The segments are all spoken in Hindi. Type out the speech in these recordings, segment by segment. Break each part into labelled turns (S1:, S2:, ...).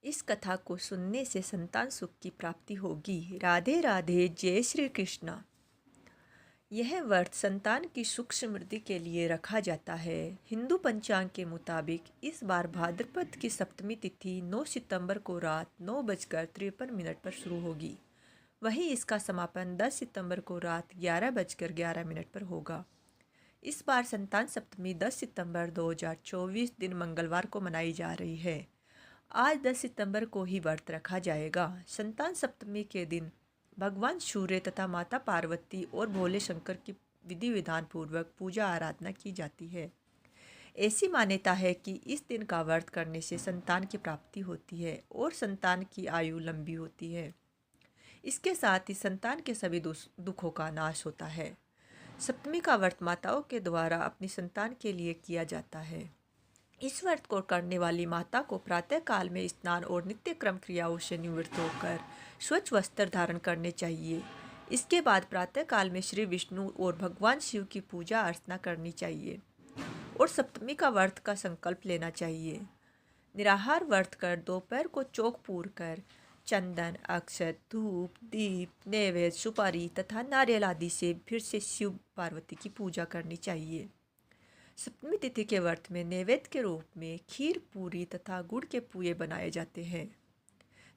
S1: इस कथा को सुनने से संतान सुख की प्राप्ति होगी। राधे राधे, जय श्री कृष्णा। यह व्रत संतान की सुख समृद्धि के लिए रखा जाता है। हिंदू पंचांग के मुताबिक इस बार भाद्रपद की सप्तमी तिथि 9 सितंबर को रात 9:53 पर शुरू होगी। वहीं इसका समापन 10 सितंबर को रात 11:11 पर होगा। इस बार संतान सप्तमी 10 सितंबर 2024 दिन मंगलवार को मनाई जा रही है। आज 10 सितंबर को ही व्रत रखा जाएगा। संतान सप्तमी के दिन भगवान सूर्य तथा माता पार्वती और भोले शंकर की विधि विधान पूर्वक पूजा आराधना की जाती है। ऐसी मान्यता है कि इस दिन का व्रत करने से संतान की प्राप्ति होती है और संतान की आयु लंबी होती है। इसके साथ ही संतान के सभी दुखों का नाश होता है। सप्तमी का व्रत माताओं के द्वारा अपनी संतान के लिए किया जाता है। इस व्रत को करने वाली माता को प्रातः काल में स्नान और नित्य क्रम क्रियाओं से निवृत्त होकर स्वच्छ वस्त्र धारण करने चाहिए। इसके बाद प्रातः काल में श्री विष्णु और भगवान शिव की पूजा अर्चना करनी चाहिए और सप्तमी का व्रत का संकल्प लेना चाहिए। निराहार व्रत कर दोपहर को चौक पूर कर चंदन, अक्षत, धूप, दीप, नैवेद्य, सुपारी तथा नारियल आदि से फिर से शिव पार्वती की पूजा करनी चाहिए। सप्तमी तिथि के व्रत में नैवेद्य के रूप में खीर, पूरी तथा गुड़ के पुए बनाए जाते हैं।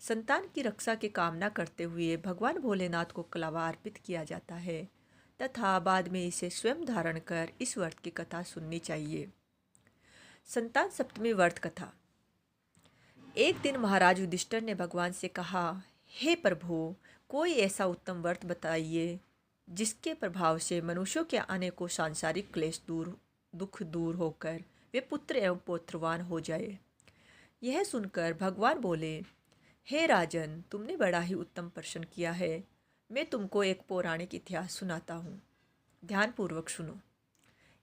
S1: संतान की रक्षा की कामना करते हुए भगवान भोलेनाथ को कलावा अर्पित किया जाता है तथा बाद में इसे स्वयं धारण कर इस व्रत की कथा सुननी चाहिए। संतान सप्तमी व्रत कथा। एक दिन महाराज युधिष्ठिर ने भगवान से कहा, हे प्रभु, कोई ऐसा उत्तम व्रत बताइए जिसके प्रभाव से मनुष्यों के अनेकों सांसारिक क्लेश दुख दूर होकर वे पुत्र एवं पौत्रवान हो जाए। यह सुनकर भगवान बोले, हे राजन, तुमने बड़ा ही उत्तम प्रश्न किया है। मैं तुमको एक पौराणिक इतिहास सुनाता हूँ, ध्यानपूर्वक सुनो।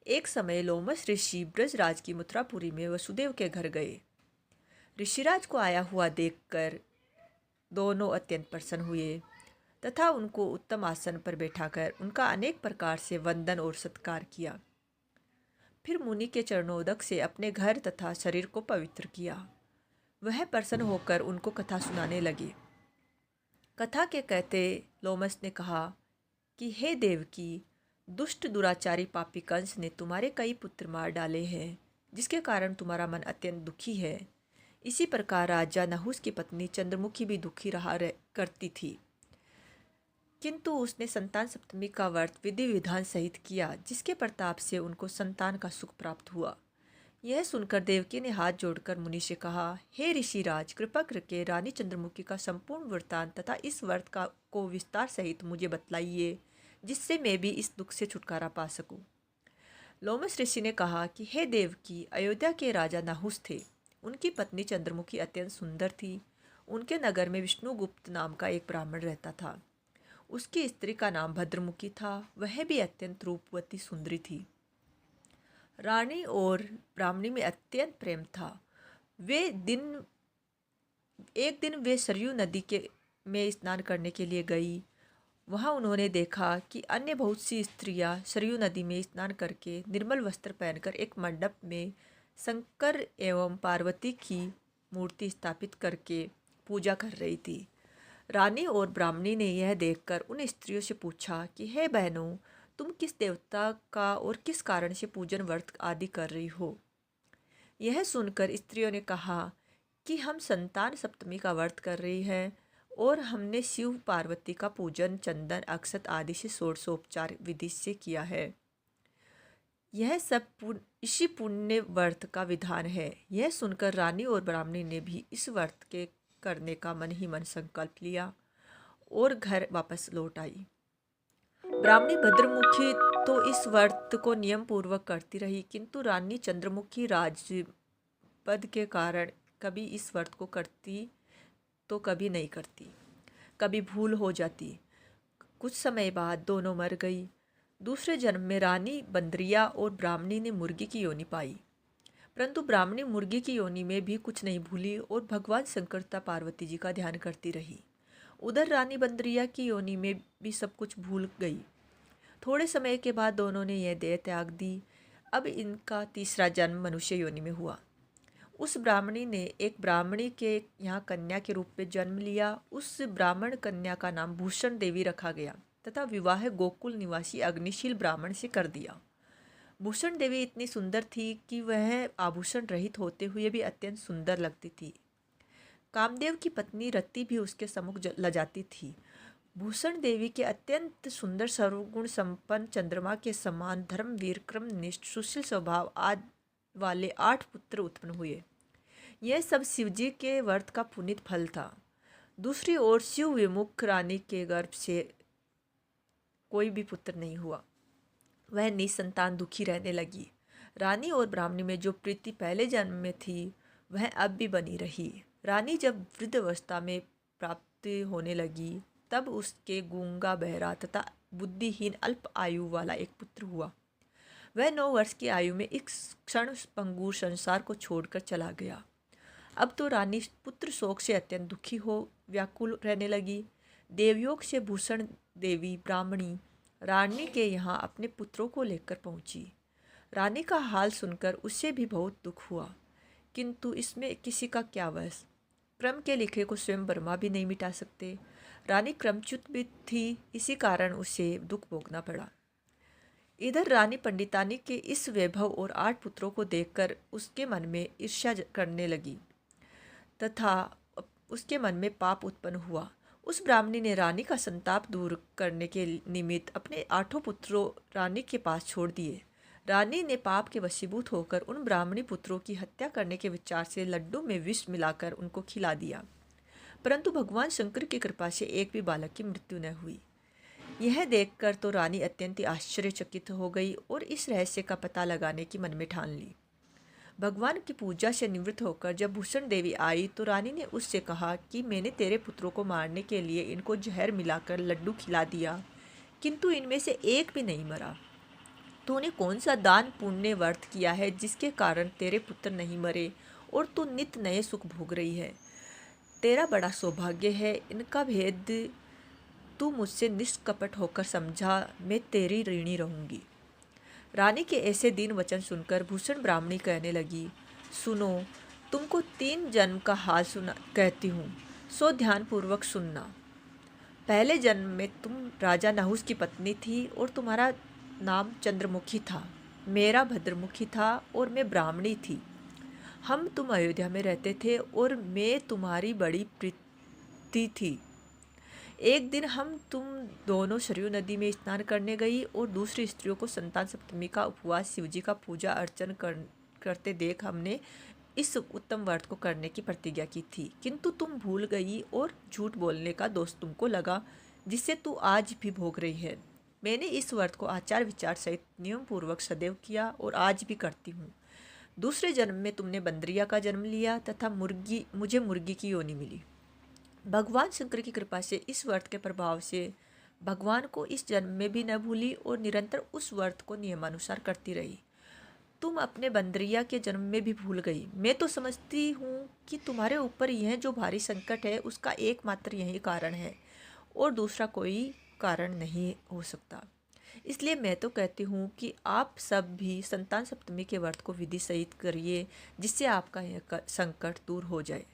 S1: एक समय लोमस ऋषि ब्रजराज की मथुरापुरी में वसुदेव के घर गए। ऋषिराज को आया हुआ देखकर दोनों अत्यंत प्रसन्न हुए तथा उनको उत्तम आसन पर बैठाकर उनका अनेक प्रकार से वंदन और सत्कार किया। फिर मुनि के चरणोदक से अपने घर तथा शरीर को पवित्र किया। वह प्रसन्न होकर उनको कथा सुनाने लगे। कथा के कहते लोमस ने कहा कि हे देवकी, दुष्ट दुराचारी पापी कंस ने तुम्हारे कई पुत्र मार डाले हैं, जिसके कारण तुम्हारा मन अत्यंत दुखी है। इसी प्रकार राजा नहुस की पत्नी चंद्रमुखी भी दुखी रहा करती थी, किंतु उसने संतान सप्तमी का व्रत विधि विधान सहित किया, जिसके प्रताप से उनको संतान का सुख प्राप्त हुआ। यह सुनकर देवकी ने हाथ जोड़कर मुनि से कहा, हे ऋषिराज, कृपा करके रानी चंद्रमुखी का संपूर्ण वृत्तांत तथा इस व्रत को विस्तार सहित मुझे बतलाइए, जिससे मैं भी इस दुख से छुटकारा पा सकूं। लोमस ऋषि ने कहा कि हे देवकी, अयोध्या के राजा नहुस थे। उनकी पत्नी चंद्रमुखी अत्यंत सुंदर थी। उनके नगर में विष्णुगुप्त नाम का एक ब्राह्मण रहता था। उसकी स्त्री का नाम भद्रमुखी था। वह भी अत्यंत रूपवती सुंदरी थी। रानी और ब्राह्मणी में अत्यंत प्रेम था। एक दिन वे सरयू नदी में स्नान करने के लिए गई। वहां उन्होंने देखा कि अन्य बहुत सी स्त्रियां सरयू नदी में स्नान करके निर्मल वस्त्र पहनकर एक मंडप में शंकर एवं पार्वती की मूर्ति स्थापित करके पूजा कर रही थी। रानी और ब्राह्मणी ने यह देखकर उन स्त्रियों से पूछा कि हे बहनों, तुम किस देवता का और किस कारण से पूजन व्रत आदि कर रही हो। यह सुनकर स्त्रियों ने कहा कि हम संतान सप्तमी का व्रत कर रही हैं और हमने शिव पार्वती का पूजन चंदन, अक्षत आदि से षोडशोपचार विधि से किया है। यह सब इसी पुण्य व्रत का विधान है। यह सुनकर रानी और ब्राह्मणी ने भी इस व्रत के करने का मन ही मन संकल्प लिया और घर वापस लौट आई। ब्राह्मणी भद्रमुखी तो इस व्रत को नियम पूर्वक करती रही, किंतु रानी चंद्रमुखी राजपद के कारण कभी इस व्रत को करती तो कभी नहीं करती, कभी भूल हो जाती। कुछ समय बाद दोनों मर गई। दूसरे जन्म में रानी बंदरिया और ब्राह्मणी ने मुर्गी की योनि पाई, परंतु ब्राह्मणी मुर्गी की योनि में भी कुछ नहीं भूली और भगवान शंकर तथा पार्वती जी का ध्यान करती रही। उधर रानी बंदरिया की योनि में भी सब कुछ भूल गई। थोड़े समय के बाद दोनों ने यह देह त्याग दी। अब इनका तीसरा जन्म मनुष्य योनि में हुआ। उस ब्राह्मणी ने एक ब्राह्मणी के यहाँ कन्या के रूप में जन्म लिया। उस ब्राह्मण कन्या का नाम भूषण देवी रखा गया तथा विवाह गोकुल निवासी अग्निशील ब्राह्मण से कर दिया। भूषण देवी इतनी सुंदर थी कि वह आभूषण रहित होते हुए भी अत्यंत सुंदर लगती थी। कामदेव की पत्नी रति भी उसके सम्मुख लजाती थी। भूषण देवी के अत्यंत सुंदर सर्वगुण संपन्न चंद्रमा के समान धर्मवीर क्रमनिष्ठ सुशील स्वभाव आदि वाले 8 पुत्र उत्पन्न हुए। यह सब शिवजी के व्रत का पुनीत फल था। दूसरी ओर शिव विमुख रानी के गर्भ से कोई भी पुत्र नहीं हुआ। वह निसंतान दुखी रहने लगी। रानी और ब्राह्मणी में जो प्रीति पहले जन्म में थी वह अब भी बनी रही। रानी जब वृद्धावस्था में प्राप्त होने लगी तब उसके गूंगा बहरा तथा बुद्धिहीन अल्प आयु वाला एक पुत्र हुआ। वह 9 वर्ष की आयु में एक क्षण पंगुर संसार को छोड़कर चला गया। अब तो रानी पुत्र शोक से अत्यंत दुखी हो व्याकुल रहने लगी। देवयोग से भूषण देवी ब्राह्मणी रानी के यहाँ अपने पुत्रों को लेकर पहुँची। रानी का हाल सुनकर उसे भी बहुत दुख हुआ, किंतु इसमें किसी का क्या वश। क्रम के लिखे को स्वयं ब्रह्मा भी नहीं मिटा सकते। रानी क्रमच्युत भी थी, इसी कारण उसे दुख भोगना पड़ा। इधर रानी पंडितानी के इस वैभव और 8 पुत्रों को देखकर उसके मन में ईर्ष्या करने लगी तथा उसके मन में पाप उत्पन्न हुआ। उस ब्राह्मणी ने रानी का संताप दूर करने के निमित्त अपने 8 पुत्रों रानी के पास छोड़ दिए। रानी ने पाप के वशीभूत होकर उन ब्राह्मणी पुत्रों की हत्या करने के विचार से लड्डू में विष मिलाकर उनको खिला दिया, परंतु भगवान शंकर की कृपा से एक भी बालक की मृत्यु न हुई। यह देखकर तो रानी अत्यंत आश्चर्यचकित हो गई और इस रहस्य का पता लगाने की मन में ठान ली। भगवान की पूजा से निवृत्त होकर जब भूषण देवी आई तो रानी ने उससे कहा कि मैंने तेरे पुत्रों को मारने के लिए इनको जहर मिलाकर लड्डू खिला दिया, किंतु इनमें से एक भी नहीं मरा। तूने कौन सा दान पुण्य व्रत किया है जिसके कारण तेरे पुत्र नहीं मरे और तू नित्य नए सुख भोग रही है? तेरा बड़ा सौभाग्य है। इनका भेद तू मुझसे निष्कपट होकर समझा, मैं तेरी ऋणी रहूंगी। रानी के ऐसे दीन वचन सुनकर भूषण ब्राह्मणी कहने लगी, सुनो, तुमको 3 जन्म का हाल सुना कहती हूँ, सो ध्यानपूर्वक सुनना। पहले जन्म में तुम राजा नहुस की पत्नी थी और तुम्हारा नाम चंद्रमुखी था। मेरा भद्रमुखी था और मैं ब्राह्मणी थी। तुम अयोध्या में रहते थे और मैं तुम्हारी बड़ी प्रीति थी। एक दिन तुम दोनों सरयू नदी में स्नान करने गई और दूसरी स्त्रियों को संतान सप्तमी का उपवास शिवजी का पूजा अर्चन करते देख हमने इस उत्तम व्रत को करने की प्रतिज्ञा की थी, किंतु तुम भूल गई और झूठ बोलने का दोष तुमको लगा, जिससे तू आज भी भोग रही है। मैंने इस व्रत को आचार विचार सहित नियम पूर्वक सदैव किया और आज भी करती हूँ। दूसरे जन्म में तुमने बंदरिया का जन्म लिया तथा मुझे मुर्गी की योनि मिली। भगवान शंकर की कृपा से इस व्रत के प्रभाव से भगवान को इस जन्म में भी न भूली और निरंतर उस व्रत को नियमानुसार करती रही। तुम अपने बंदरिया के जन्म में भी भूल गई। मैं तो समझती हूँ कि तुम्हारे ऊपर यह जो भारी संकट है उसका एकमात्र यही कारण है और दूसरा कोई कारण नहीं हो सकता। इसलिए मैं तो कहती हूँ कि आप सब भी संतान सप्तमी के व्रत को विधि सहित करिए, जिससे आपका यह संकट दूर हो जाए।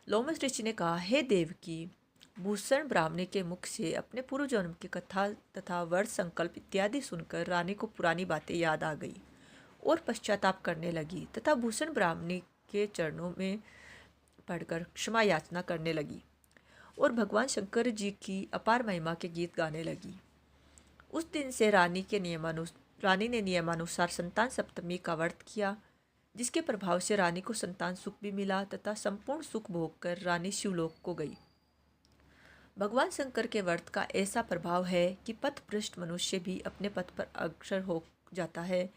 S1: लोमस ऋषि ने कहा, हे देवकी, भूषण ब्राह्मणी के मुख से अपने पूर्व जन्म की कथा तथा व्रत संकल्प इत्यादि सुनकर रानी को पुरानी बातें याद आ गई और पश्चाताप करने लगी तथा भूषण ब्राह्मणी के चरणों में पड़कर क्षमा याचना करने लगी और भगवान शंकर जी की अपार महिमा के गीत गाने लगी। उस दिन से रानी ने नियमानुसार संतान सप्तमी का व्रत किया, जिसके प्रभाव से रानी को संतान सुख भी मिला तथा संपूर्ण सुख भोग कर रानी शिवलोक को गई। भगवान शंकर के व्रत का ऐसा प्रभाव है कि पथभ्रष्ट मनुष्य भी अपने पथ पर अग्रसर हो जाता है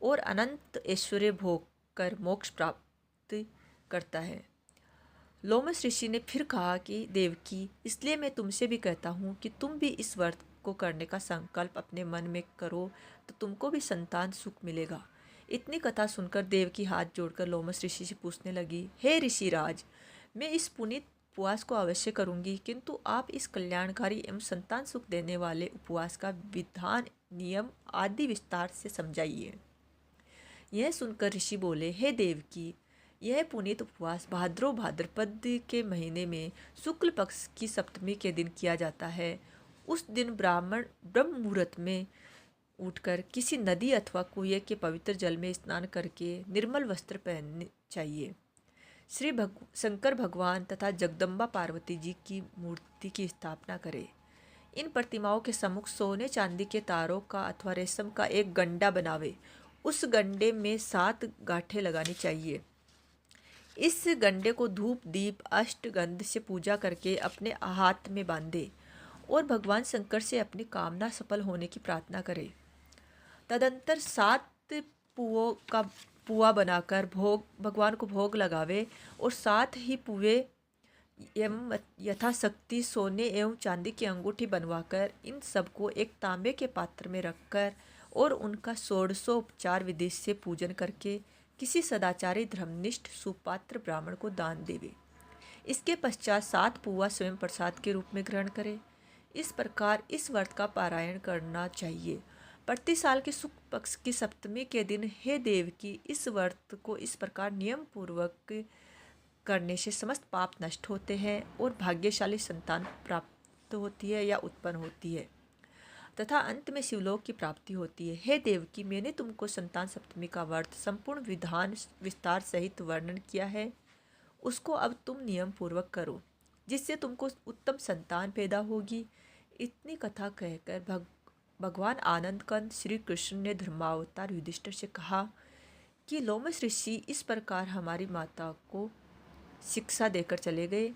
S1: और अनंत ऐश्वर्य भोग कर मोक्ष प्राप्त करता है। लोमस ऋषि ने फिर कहा कि देवकी, इसलिए मैं तुमसे भी कहता हूँ कि तुम भी इस व्रत को करने का संकल्प अपने मन में करो तो तुमको भी संतान सुख मिलेगा। इतनी कथा सुनकर देवकी हाथ जोड़कर लोमस ऋषि से पूछने लगी, हे ऋषिराज, मैं इस पुनीत उपवास को अवश्य करूंगी, किंतु आप इस कल्याणकारी एवं संतान सुख देने वाले उपवास का विधान, नियम आदि विस्तार से समझाइए। यह सुनकर ऋषि बोले, हे देवकी, यह पुनीत उपवास भाद्रपद के महीने में शुक्ल पक्ष की सप्तमी के दिन किया जाता है। उस दिन ब्रह्म मुहूर्त में उठकर किसी नदी अथवा कुएं के पवित्र जल में स्नान करके निर्मल वस्त्र पहनने चाहिए। शंकर भगवान तथा जगदम्बा पार्वती जी की मूर्ति की स्थापना करें। इन प्रतिमाओं के सम्मुख सोने चांदी के तारों का अथवा रेशम का एक गंडा बनावे। उस गंडे में 7 गांठें लगानी चाहिए। इस गंडे को धूप दीप अष्टगंध से पूजा करके अपने हाथ में बांधे और भगवान शंकर से अपनी कामना सफल होने की प्रार्थना करें। तदंतर 7 पुओं का पुआ बनाकर भगवान को भोग लगावे और 7 ही पुए एवं यथाशक्ति सोने एवं चांदी की अंगूठी बनवाकर इन सबको एक तांबे के पात्र में रखकर और उनका षोडशोपचार विधि से पूजन करके किसी सदाचारी धर्मनिष्ठ सुपात्र ब्राह्मण को दान देवे। इसके पश्चात 7 पुआ स्वयं प्रसाद के रूप में ग्रहण करे। इस प्रकार इस व्रत का पारायण करना चाहिए। प्रति साल के शुक्ल पक्ष की सप्तमी के दिन हे देवकी, इस व्रत को इस प्रकार नियम पूर्वक करने से समस्त पाप नष्ट होते हैं और भाग्यशाली संतान प्राप्त होती है या उत्पन्न होती है तथा अंत में शिवलोक की प्राप्ति होती है। हे देवकी, मैंने तुमको संतान सप्तमी का व्रत संपूर्ण विधान विस्तार सहित वर्णन किया है, उसको अब तुम नियम पूर्वक करो, जिससे तुमको उत्तम संतान पैदा होगी। इतनी कथा कहकर भगवान आनंद कंद श्री कृष्ण ने धर्मावतार युधिष्ठिर से कहा कि लोमश ऋषि इस प्रकार हमारी माता को शिक्षा देकर चले गए।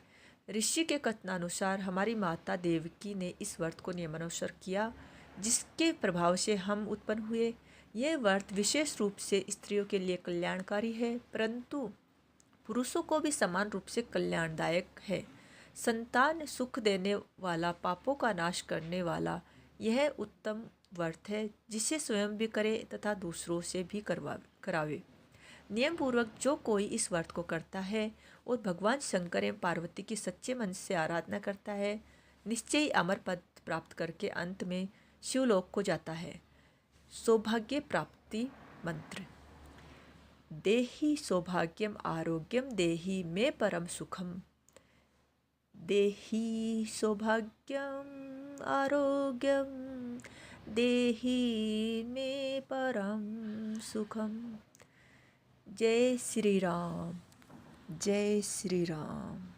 S1: ऋषि के कथनानुसार हमारी माता देवकी ने इस व्रत को नियमानुसार किया, जिसके प्रभाव से हम उत्पन्न हुए। यह व्रत विशेष रूप से स्त्रियों के लिए कल्याणकारी है, परंतु पुरुषों को भी समान रूप से कल्याणदायक है। संतान सुख देने वाला, पापों का नाश करने वाला यह उत्तम व्रत है, जिसे स्वयं भी करे तथा दूसरों से भी करावे। नियम पूर्वक जो कोई इस व्रत को करता है और भगवान शंकर एवं पार्वती की सच्चे मन से आराधना करता है, निश्चय ही अमर पद प्राप्त करके अंत में शिवलोक को जाता है। सौभाग्य प्राप्ति मंत्र। देहि सौभाग्यम आरोग्यम देहि मे परम सुखम। देहि सौभाग्यम आरोग्यम देहि मे परम सुखम। जय श्री राम। जय श्री राम।